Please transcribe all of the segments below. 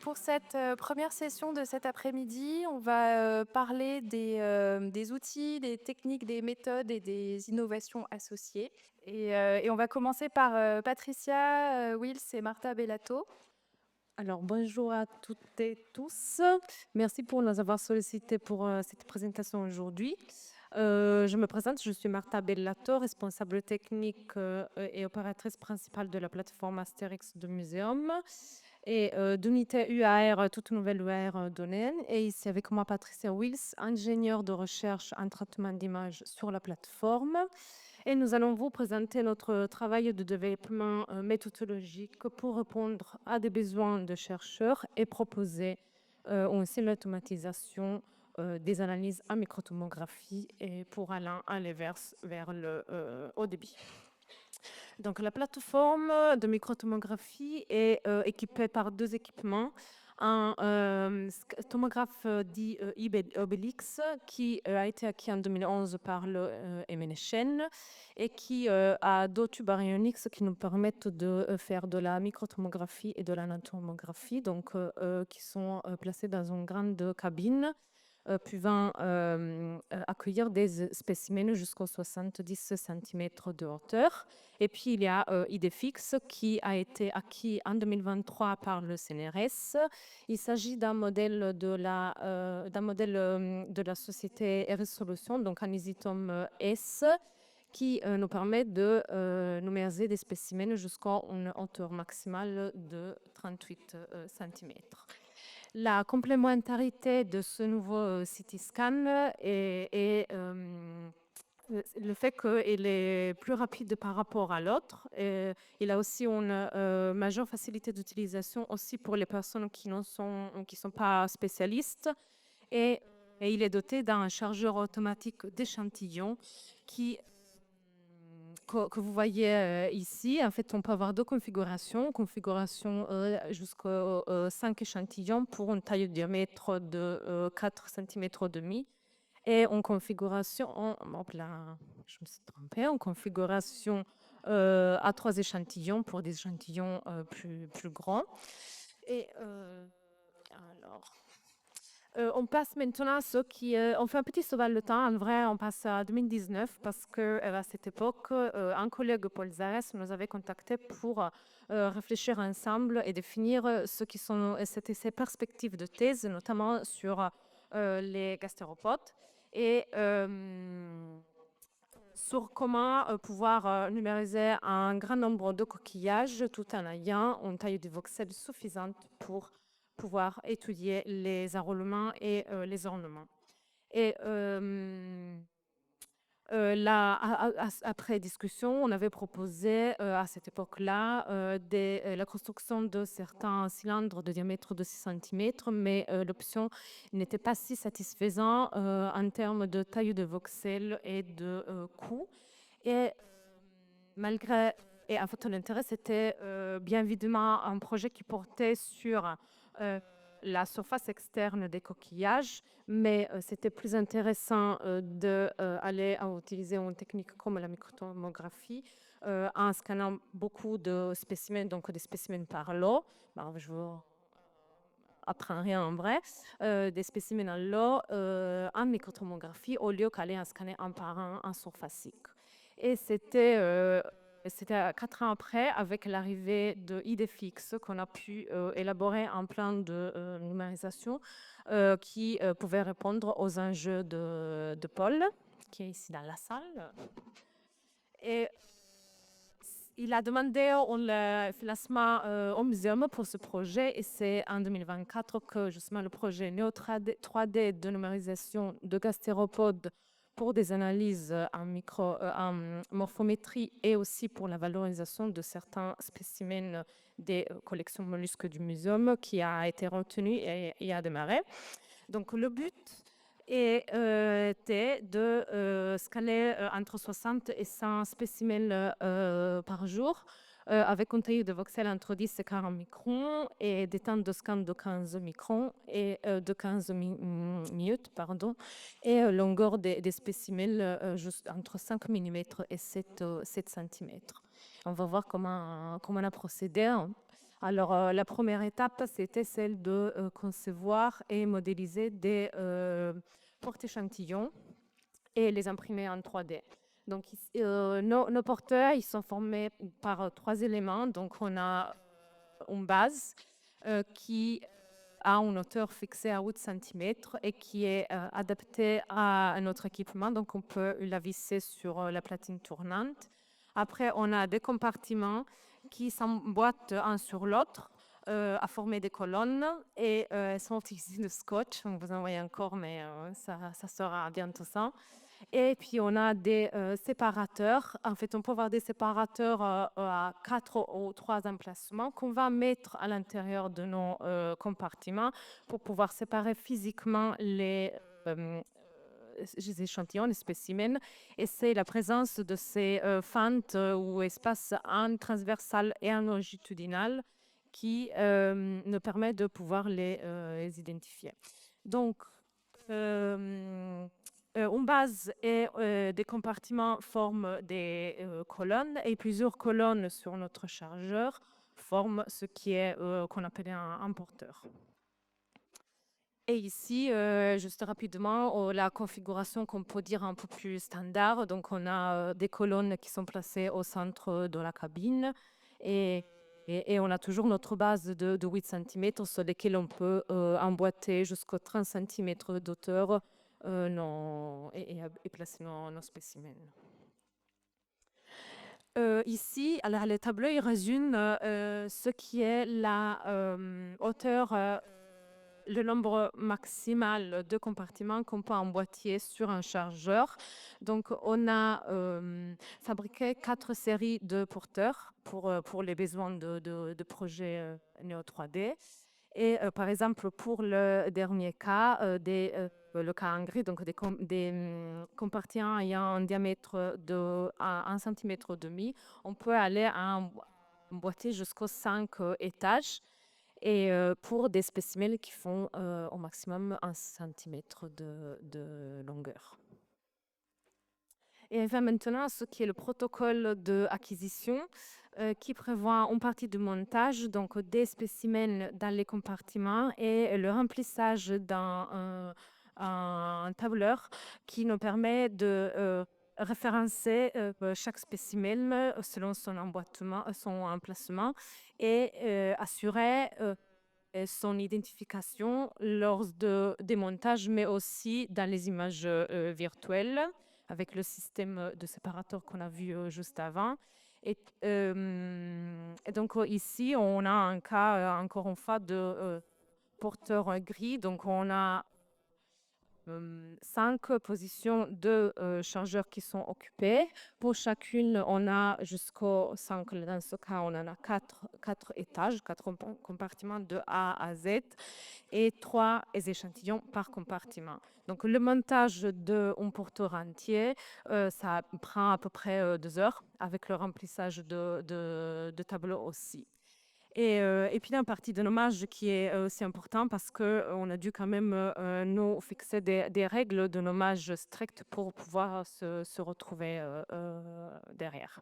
Pour cette première session de cet après-midi, on va parler des outils, des techniques, des méthodes et des innovations associées. Et on va commencer par Patricia Wills et Martha Bellato. Alors, bonjour à toutes et tous. Merci pour nous avoir sollicité pour cette présentation aujourd'hui. Je me présente, je suis Martha Bellato, responsable technique et opératrice principale de la plateforme Astérix de Muséum et d'unité UAR, toute nouvelle UAR domaine. Et ici avec moi, Patricia Wills, ingénieure de recherche en traitement d'images sur la plateforme. Et nous allons vous présenter notre travail de développement méthodologique pour répondre à des besoins de chercheurs et proposer aussi l'automatisation des analyses en microtomographie et pour aller vers le haut débit. Donc, la plateforme de microtomographie est équipée par deux équipements. Un tomographe dit Obelix qui a été acquis en 2011 par le MNHN et qui a deux tubes baryoniques qui nous permettent de faire de la microtomographie et de l'anatomographie, donc qui sont placés dans une grande cabine pouvant accueillir des spécimens jusqu'aux 70 cm de hauteur. Et puis, il y a IDFix qui a été acquis en 2023 par le CNRS. Il s'agit d'un modèle de la société RS Solutions, donc un Isitom S, qui nous permet de numériser des spécimens jusqu'à une hauteur maximale de 38 cm. La complémentarité de ce nouveau CT scan est le fait qu'il est plus rapide par rapport à l'autre. Il a aussi une majeure facilité d'utilisation aussi pour les personnes qui ne sont pas spécialistes. Et il est doté d'un chargeur automatique d'échantillons que vous voyez ici. En fait, on peut avoir deux configurations. Configuration jusqu'à 5 échantillons pour une taille de diamètre de 4 cm demi. Et en configuration, hop là, je me suis trompée, en configuration à 3 échantillons pour des échantillons plus grands. Et alors, on passe maintenant à ce qui on fait un petit saut dans le temps. En vrai, on passe à 2019 parce que à cette époque, un collègue, Paul Zares, nous avait contacté pour réfléchir ensemble et définir ce qui sont ces perspectives de thèse, notamment sur les gastéropodes et sur comment pouvoir numériser un grand nombre de coquillages tout en ayant une taille de voxel suffisante pour pouvoir étudier les enroulements et les ornements. Et là, après discussion, on avait proposé à cette époque-là la construction de certains cylindres de diamètre de 6 cm, mais l'option n'était pas si satisfaisante en termes de taille de voxel et de coût. Et malgré, et en fait, l'intérêt, c'était bien évidemment un projet qui portait sur la surface externe des coquillages, mais c'était plus intéressant d'aller utiliser une technique comme la microtomographie en scannant beaucoup de spécimens, donc des spécimens par lot. Bon, je vous apprends rien en vrai, des spécimens en lot en microtomographie au lieu qu'aller en scanner un par un en surfacique. Et c'était 4 ans après, avec l'arrivée de IDFix, qu'on a pu élaborer un plan de numérisation qui pouvait répondre aux enjeux de Paul, qui est ici dans la salle. Et il a demandé un financement au muséum pour ce projet et c'est en 2024 que justement le projet Neo 3D de numérisation de gastéropodes pour des analyses en morphométrie et aussi pour la valorisation de certains spécimens des collections mollusques du muséum qui a été retenu et a démarré. Donc le but était de scanner entre 60 et 100 spécimens par jour avec une taille de voxel entre 10 et 40 microns et des temps de scan de 15 microns et de 15 minutes, pardon, et longueur des spécimens juste entre 5 mm et 7 cm. On va voir comment on a procédé. Alors, la première étape, c'était celle de concevoir et modéliser des porte-échantillons et les imprimer en 3D. Donc, nos porteurs, ils sont formés par 3 éléments. Donc, on a une base qui a une hauteur fixée à 8 cm et qui est adaptée à notre équipement. Donc, on peut la visser sur la platine tournante. Après, on a des compartiments qui s'emboîtent un sur l'autre à former des colonnes et elles sont ici de scotch. On vous en voyez encore, mais ça sera bientôt ça. Et puis, on a des séparateurs. En fait, on peut avoir des séparateurs à 4 ou 3 emplacements qu'on va mettre à l'intérieur de nos compartiments pour pouvoir séparer physiquement les échantillons, les spécimens. Et c'est la présence de ces fentes ou espaces en transversal et en longitudinal qui nous permet de pouvoir les identifier. Donc, une base et des compartiments forment des colonnes et plusieurs colonnes sur notre chargeur forment ce qui est qu'on appelle un porteur. Et ici, juste rapidement, la configuration qu'on peut dire un peu plus standard. Donc, on a des colonnes qui sont placées au centre de la cabine et on a toujours notre base de 8 cm sur lesquelles on peut emboîter jusqu'aux 30 cm d'auteur et placer nos spécimens. Ici, alors, le tableau il résume ce qui est la hauteur, le nombre maximal de compartiments qu'on peut emboîter sur un chargeur. Donc, on a fabriqué 4 séries de porteurs pour les besoins de projets Neo 3D. Et par exemple, pour le dernier cas, le cas en gris, donc des compartiments ayant un diamètre de 1,5 cm, on peut aller emboîter jusqu'aux 5 étages. Et pour des spécimens qui font au maximum 1 cm de longueur. Et enfin maintenant, ce qui est le protocole d'acquisition qui prévoit une partie de montage, donc des spécimens dans les compartiments et le remplissage d'un un tableur qui nous permet de référencer chaque spécimen selon son emboîtement, son emplacement et assurer son identification lors des montages, mais aussi dans les images virtuelles avec le système de séparateur qu'on a vu juste avant. Et donc ici, on a un cas, encore une fois, de porteur gris. Donc on a 5 positions de chargeurs qui sont occupées. Pour chacune, on a jusqu'au 5, dans ce cas, on en a 4 étages, 4 compartiments de A à Z et 3 échantillons par compartiment. Donc, le montage d'un porteur entier, ça prend à peu près 2 heures avec le remplissage de tableaux aussi. Et puis, la partie de nommage qui est aussi important parce qu'on a dû quand même nous fixer des règles de nommage strictes pour pouvoir se retrouver derrière.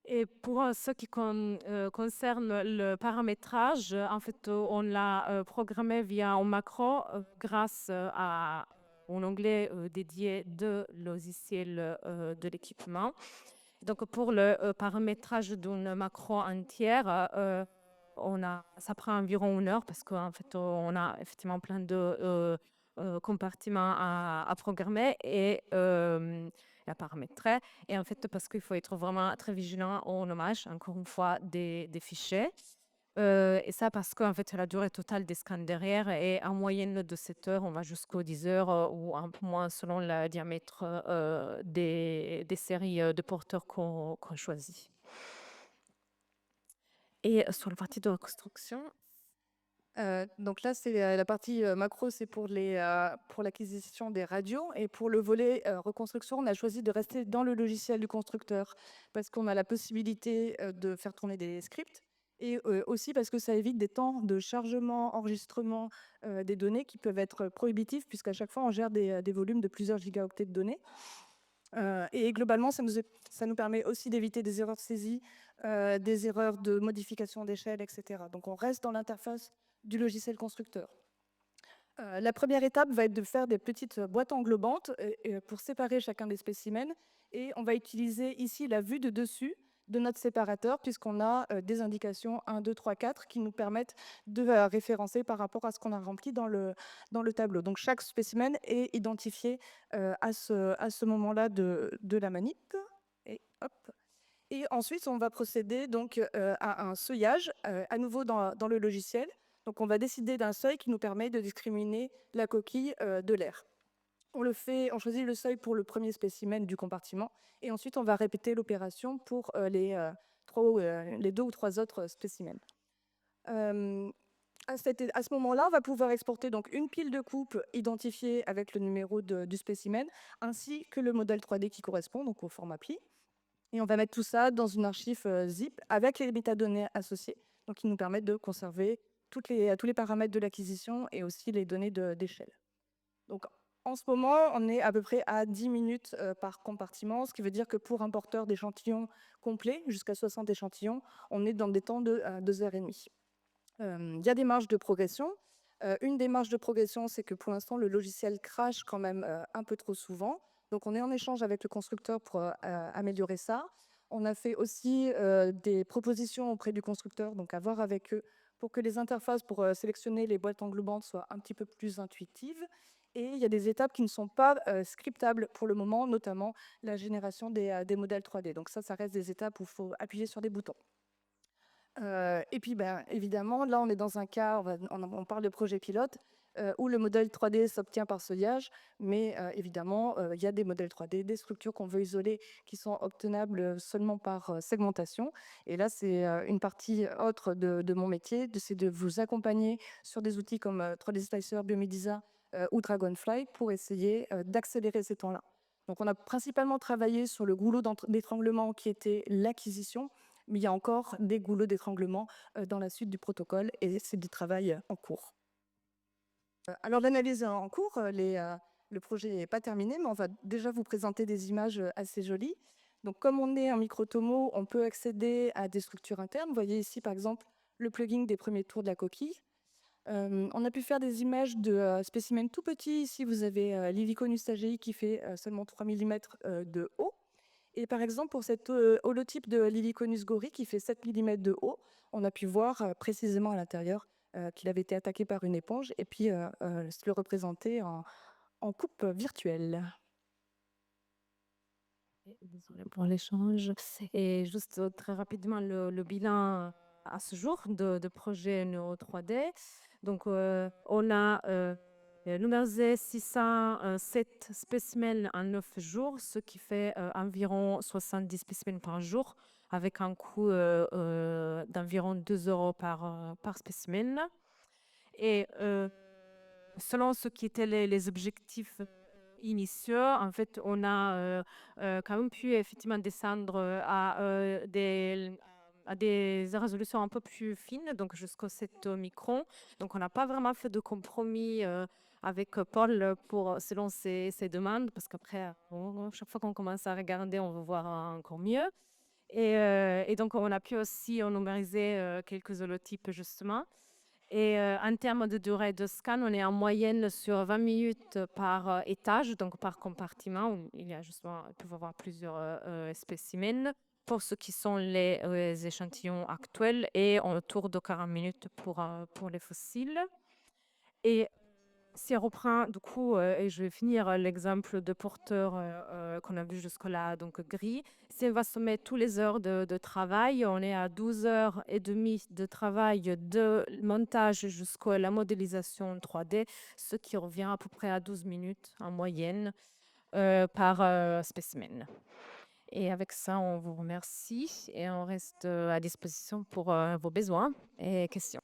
Et pour ce qui concerne le paramétrage, en fait, on l'a programmé via un macro grâce à un onglet dédié de logiciel de l'équipement. Donc, pour le paramétrage d'une macro entière, ça prend environ 1 heure parce qu'en fait, on a effectivement plein de compartiments à programmer et à paramétrer. Et en fait, parce qu'il faut être vraiment très vigilant au nommage, encore une fois, des fichiers. Et ça parce qu'en fait, la durée totale des scans derrière est en moyenne de 7 heures, on va jusqu'aux 10 heures ou un peu moins selon le diamètre des séries de porteurs qu'on choisit. Et sur la partie de reconstruction, Donc là, c'est la partie macro, c'est pour l'acquisition des radios. Et pour le volet reconstruction, on a choisi de rester dans le logiciel du constructeur parce qu'on a la possibilité de faire tourner des scripts et aussi parce que ça évite des temps de chargement, enregistrement des données qui peuvent être prohibitifs puisqu'à chaque fois, on gère des volumes de plusieurs gigaoctets de données. Et globalement, ça nous permet aussi d'éviter des erreurs de saisie des erreurs de modification d'échelle, etc. Donc on reste dans l'interface du logiciel constructeur. La première étape va être de faire des petites boîtes englobantes pour séparer chacun des spécimens. Et on va utiliser ici la vue de dessus de notre séparateur, puisqu'on a des indications 1, 2, 3, 4 qui nous permettent de référencer par rapport à ce qu'on a rempli dans le tableau. Donc chaque spécimen est identifié à ce moment-là de la manip. Et hop. Et ensuite, on va procéder donc à un seuillage, à nouveau dans le logiciel. Donc, on va décider d'un seuil qui nous permet de discriminer la coquille de l'air. On choisit le seuil pour le premier spécimen du compartiment, et ensuite, on va répéter l'opération pour les 2 ou 3 autres spécimens. À ce moment-là, on va pouvoir exporter donc une pile de coupe identifiée avec le numéro du spécimen, ainsi que le modèle 3D qui correspond, donc au format pli. Et on va mettre tout ça dans une archive zip avec les métadonnées associées, donc qui nous permettent de conserver tous les paramètres de l'acquisition et aussi les données d'échelle. Donc en ce moment, on est à peu près à 10 minutes par compartiment, ce qui veut dire que pour un porteur d'échantillons complet, jusqu'à 60 échantillons, on est dans des temps de 2h30. Il y a des marges de progression. Une des marges de progression, c'est que pour l'instant, le logiciel crache quand même un peu trop souvent. Donc, on est en échange avec le constructeur pour améliorer ça. On a fait aussi des propositions auprès du constructeur, donc à voir avec eux, pour que les interfaces pour sélectionner les boîtes englobantes soient un petit peu plus intuitives. Et il y a des étapes qui ne sont pas scriptables pour le moment, notamment la génération des modèles 3D. Donc ça reste des étapes où il faut appuyer sur des boutons. Et puis, ben, évidemment, là, on est dans un cas, on parle de projet pilote, où le modèle 3D s'obtient par seuillage, mais évidemment, il y a des modèles 3D, des structures qu'on veut isoler qui sont obtenables seulement par segmentation. Et là, c'est une partie autre de mon métier, c'est de vous accompagner sur des outils comme 3D Slicer, Biomedisa ou Dragonfly pour essayer d'accélérer ces temps-là. Donc, on a principalement travaillé sur le goulot d'étranglement qui était l'acquisition, mais il y a encore des goulots d'étranglement dans la suite du protocole et c'est du travail en cours. Alors l'analyse en cours, le projet n'est pas terminé, mais on va déjà vous présenter des images assez jolies. Donc comme on est en microtomo, on peut accéder à des structures internes. Vous voyez ici par exemple le plugin des premiers tours de la coquille. On a pu faire des images de spécimens tout petits. Ici vous avez l'Iliconus agei qui fait seulement 3 mm de haut. Et par exemple, pour cet holotype de Liliconus gori qui fait 7 mm de haut, on a pu voir précisément à l'intérieur qu'il avait été attaqué par une éponge et puis le représenter en coupe virtuelle. Désolée pour l'échange. Et juste très rapidement, le bilan à ce jour de projet Neuro 3D. Donc, on a numérisé 607 spécimens en 9 jours, ce qui fait environ 70 spécimens par jour, avec un coût d'environ 2 euros par spécimen. Et selon ce qui étaient les objectifs initiaux, en fait, on a quand même pu effectivement descendre à des résolutions un peu plus fines, donc jusqu'au 7 microns. Donc, on n'a pas vraiment fait de compromis avec Paul selon ses demandes, parce qu'après, chaque fois qu'on commence à regarder, on veut voir encore mieux. Et donc, on a pu aussi numériser quelques holotypes, justement. Et en termes de durée de scan, on est en moyenne sur 20 minutes par étage, donc par compartiment, où il y a justement, il peut y avoir plusieurs spécimens pour ce qui sont les échantillons actuels et autour de 40 minutes pour les fossiles. Et si on reprend, du coup, et je vais finir l'exemple de porteur qu'on a vu jusque-là, donc gris. Si on va sommer tous les heures de travail, on est à 12h30 de travail de montage jusqu'à la modélisation 3D, ce qui revient à peu près à 12 minutes en moyenne par spécimen. Et avec ça, on vous remercie et on reste à disposition pour vos besoins et questions.